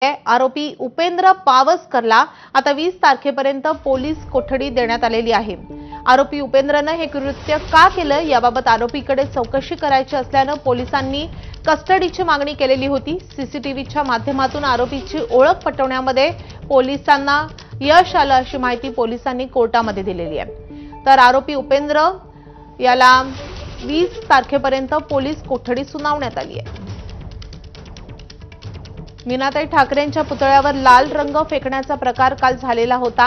आरोपी उपेंद्र पावसकरला आता 20 तारखेपर्यंत पोलीस कोठडी देण्यात आलेली आहे। आरोपी उपेंद्रने हे कृत्य का केलं याबाबत आरोपीकडे चौकशी करायची असल्याने पोलिसांनी कस्टडीची मागणी केलेली होती। सीसीटीव्हीच्या माध्यमातून आरोपीची ओळख पटवण्यामध्ये पोलिसांना यश आलं अशी माहिती पोलिसांनी कोर्टामध्ये दिलेली आहे। तर आरोपी उपेंद्र याला 20 तारखेपर्यंत पोलीस कोठडी सुनावण्यात आली आहे। मीनाताई ठाकरेंच्या पुतळ्यावर लाल रंग फेकण्याचा प्रकार काल झालेला होता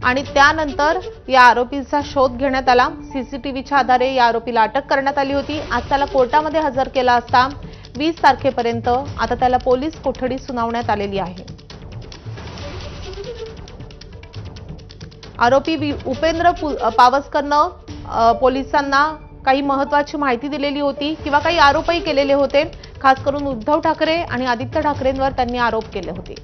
आणि त्यानंतर या आरोपीचा शोध घेण्यात आला। सीसीटीव्हीच्या आधारे या आरोपीला अटक करण्यात आली होती। आज त्याला कोर्टामध्ये हजर केला असता 20 तारखेपर्यंत आता त्याला पोलीस कोठडी सुनावण्यात आलेली आहे। आरोपी उपेंद्र पावसकरनं पोलिसांना काही महत्त्वाची माहिती दिलेली होती किंवा काही आरोपही केलेले होते। खास करून उद्धव ठाकरे आणि आदित्य ठाकरेंवर त्यांनी आरोप केले होते।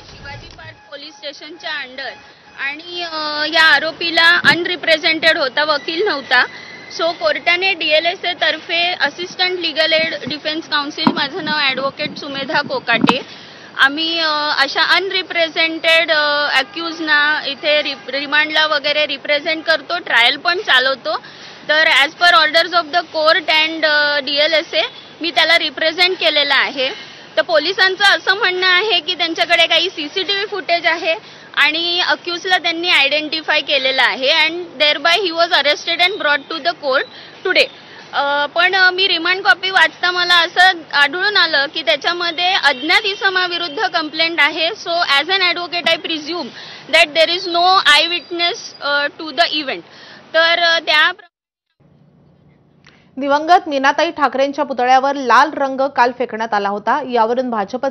शिवाजी पार्क पोलीस स्टेशनच्या अंडर आणि या आरोपीला अनरिप्रेझेंटेड होता, वकील नव्हता। सो कोर्टाने डीएलएसए तर्फे assistant legal aid defence council, माझं नाव ॲडव्होकेट सुमेधा कोकाटे, आम्ही अशा अनरिप्रेझेंटेड अक्यूजना इथे रिमांडला वगैरे रिप्रेझेंट करतो, ट्रायल पण चालवतो। तर as per orders of the court and DLSA मी त्याला रिप्रेझेंट केलेला आहे। तर पोलिसांचं असं म्हणणं आहे की त्यांच्याकडे काही सीसीटीव्ही फुटेज आहे आणि अक्यूजला त्यांनी आयडेंटिफाय केलेला आहे and thereby he was arrested and brought to the court today. पण मी रिमांड कॉपी वाचता मला असं आढळून आलं की त्याच्यामध्ये अज्ञात इसमाविरुद्ध कंप्लेंट आहे। So as an advocate I presume that there is no eye witness to the event. तर त्या दिवंगत मीनाताई ठाकरेंच्या पुतळ्यावर लाल रंग काल फेकण्यात आला होता। यावरून भाजप